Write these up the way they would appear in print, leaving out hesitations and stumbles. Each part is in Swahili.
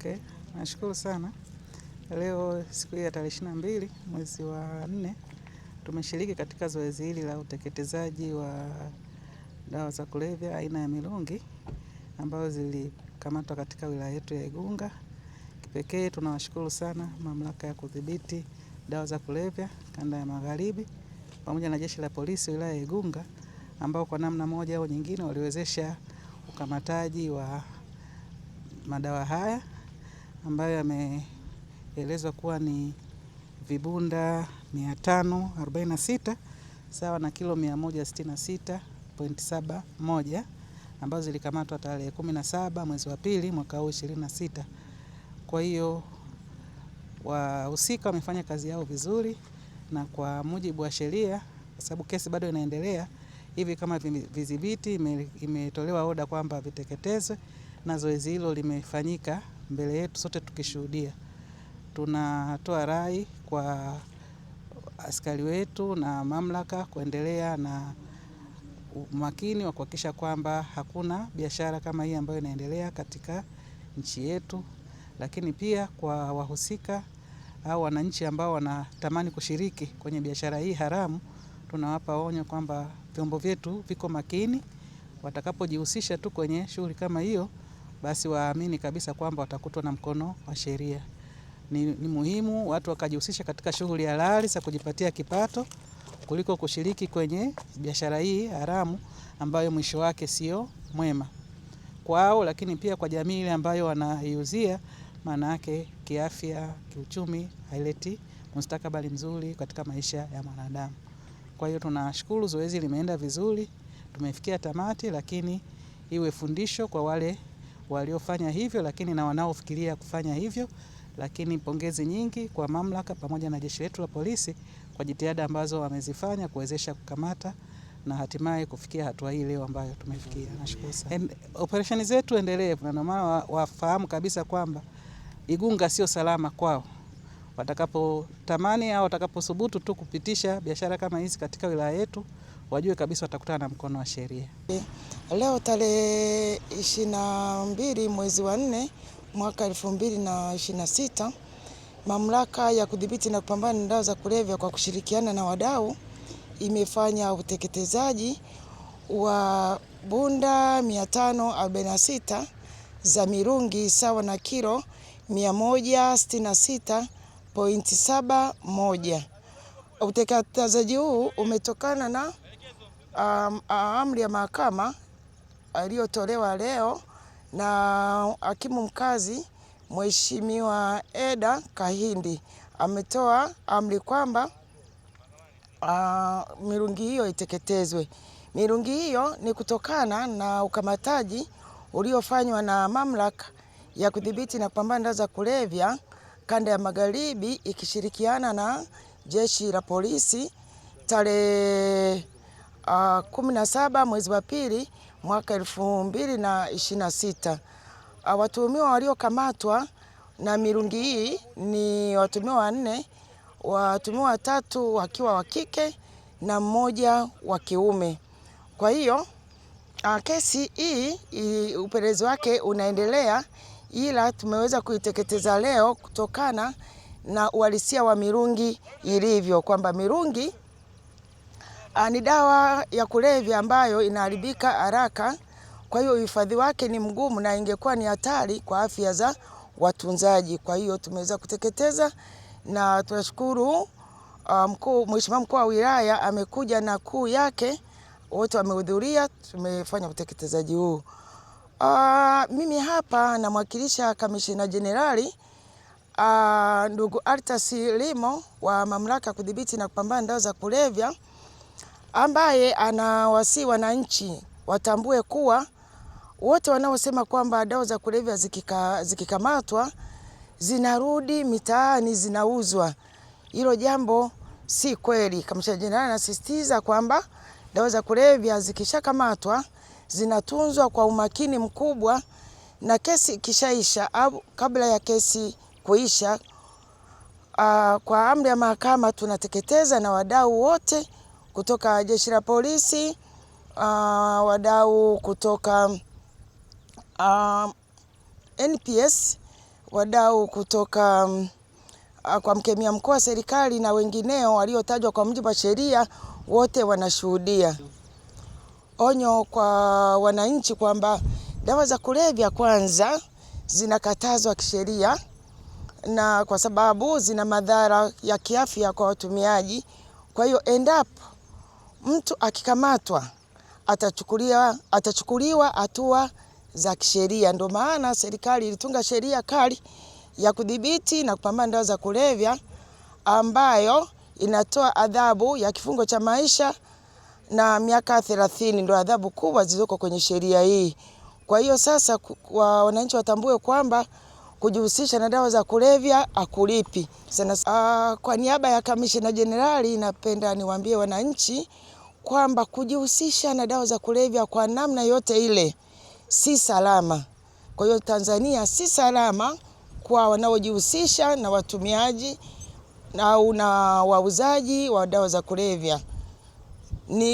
Okay, nashukuru sana. Leo siku ya tarehe 22 mwezi wa 4 tumeshiriki katika zoezi hili la uteketezaji wa dawa za kulevya aina ya mirungi ambazo zilikamatwa katika wilaya yetu ya Igunga. Kipekee tunawashukuru sana mamlaka ya kudhibiti dawa za kulevya kanda ya Magharibi pamoja na jeshi la polisi wilaya ya Igunga ambao kwa namna moja au nyingine waliwezesha ukamataji wa madawa haya ambayo yameelezwa kuwa ni vibunda 546 sawa na kilo 166.71 ambazo zilikamatwa tarehe 17 mwezi wa pili mwaka huu 26. Kwa hiyo wahusika wamefanya kazi yao vizuri na kwa mujibu wa sheria, kwa sababu kesi bado inaendelea, hivi kama vidhibiti imetolewa oda kwamba viteketezwe na zoezi hilo limefanyika mbele yetu sote tukishuhudia. Tunatoa rai kwa askari wetu na mamlaka kuendelea na umakini wa kuhakikisha kwamba hakuna biashara kama hii ambayo inaendelea katika nchi yetu, lakini pia kwa wahusika au wananchi ambao wanatamani kushiriki kwenye biashara hii haramu, tunawapa onyo kwamba vyombo vyetu viko makini. Watakapojihusisha tu kwenye shughuli kama hiyo, basi waamini kabisa kwamba watakutwa na mkono wa sheria. Ni muhimu watu wakajihusisha katika shughuli halali za kujipatia kipato kuliko kushiriki kwenye biashara hii haramu ambayo mwisho wake sio mwema kwao, lakini pia kwa jamii ile ambayo wanaiuzia, maana yake kiafya, kiuchumi haileti mustakabali mzuri katika maisha ya mwanadamu. Kwa hiyo tunashukuru, zoezi limeenda vizuri, tumefikia tamati, lakini iwe fundisho kwa wale waliofanya hivyo, lakini na wanaofikiria kufanya hivyo. Lakini pongezi nyingi kwa mamlaka pamoja na jeshi letu la polisi kwa jitihada ambazo wamezifanya kuwezesha kukamata na hatimaye kufikia hatua hii leo ambayo tumefikia. Nashukuru sana. Operesheni zetu endelevu, na maana wafahamu kabisa kwamba Igunga sio salama kwao. Watakapotamani au watakaposubutu tu kupitisha biashara kama hizi katika wilaya yetu, wajue kabisa watakutana na mkono wa sheria. Leo tarehe 22 mwezi wa 4 mwaka 2026, mamlaka ya kudhibiti na kupambana na dawa za kulevya kwa kushirikiana na wadau imefanya uteketezaji wa bunda 546 za mirungi sawa na kilo 166.71. Uteketezaji huu umetokana na amri ya mahakama iliyotolewa leo na hakimu mkazi Mheshimiwa Eda Kahindi. Ametoa amri kwamba mirungi hiyo iteketezwe. Mirungi hiyo ni kutokana na ukamataji uliofanywa na mamlaka ya kudhibiti na kupambana na dawa za kulevya kanda ya Magharibi ikishirikiana na jeshi la polisi tarehe 17 mwezi wa pili mwaka 2026. Watuhumiwa waliokamatwa na mirungi hii ni watuhumiwa 4, watuhumiwa 3 wakiwa wa kike na 1 wa kiume. Kwa hiyo kesi hii upelelezi wake unaendelea, ila tumeweza kuiteketeza leo kutokana na uhalisia wa mirungi ilivyo, kwamba mirungi ni dawa ya kulevya ambayo inaharibika haraka. Kwa hiyo uhifadhi wake ni mgumu na ingekuwa ni hatari kwa afya za watunzaji. Kwa hiyo tumeweza kuteketeza na tunashukuru Mheshimiwa mkuu wa wilaya amekuja na kuu yake, wote wamehudhuria, tumefanya uteketezaji huu. Mimi hapa namwakilisha Kamishna Jenerali ndugu Artas Limo wa mamlaka kudhibiti na kupambana na dawa za kulevya, ambaye anawasihi wananchi watambue kuwa wote wanaosema kwamba dawa za kulevya zikikamatwa zinarudi mitaani zinauzwa, hilo jambo si kweli. Kamishna Jenerali anasisitiza kwamba dawa za kulevya zikishakamatwa zinatunzwa kwa umakini mkubwa, na kesi ikishaisha au kabla ya kesi kuisha, kwa amri ya mahakama tunateketeza, na wadau wote kutoka jeshi la polisi, wadau kutoka NPS wadau kutoka kwa mkemia mkuu wa serikali na wengineo waliotajwa kwa mujibu wa sheria, wote wanashuhudia. Onyo kwa wananchi kwamba dawa za kulevya kwanza zinakatazwa kisheria, na kwa sababu zina madhara ya kiafya kwa watumiaji. Kwa hiyo endapo mtu akikamatwa atachukuliwa hatua za kisheria. Ndio maana serikali ilitunga sheria kali ya kudhibiti na kupambana dawa za kulevya ambayo inatoa adhabu ya kifungo cha maisha na miaka 30. Ndio adhabu kubwa zilizoko kwenye sheria hii. Kwa hiyo sasa wananchi watambue kwamba kujihusisha na dawa za kulevya hakulipi. Kwa niaba ya Kamishna Jenerali, napenda niwaambie wananchi kwamba kujihusisha na dawa za kulevya kwa namna yote ile si salama. Kwa hiyo Tanzania si salama kwa wanaojihusisha na watumiaji au na wauzaji wa dawa za kulevya.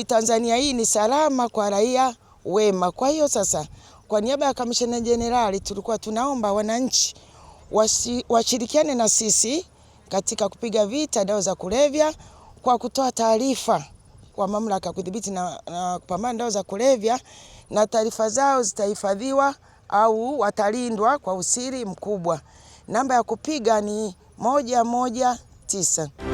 Tanzania hii ni salama kwa raia wema. Kwa hiyo sasa, kwa niaba ya Kamishna Jenerali, tulikuwa tunaomba wananchi washirikiane na sisi katika kupiga vita dawa za kulevya kwa kutoa taarifa kwa mamlaka ya kudhibiti na kupambana dawa za kulevya, na taarifa zao zitahifadhiwa au watalindwa kwa usiri mkubwa. Namba ya kupiga ni 119.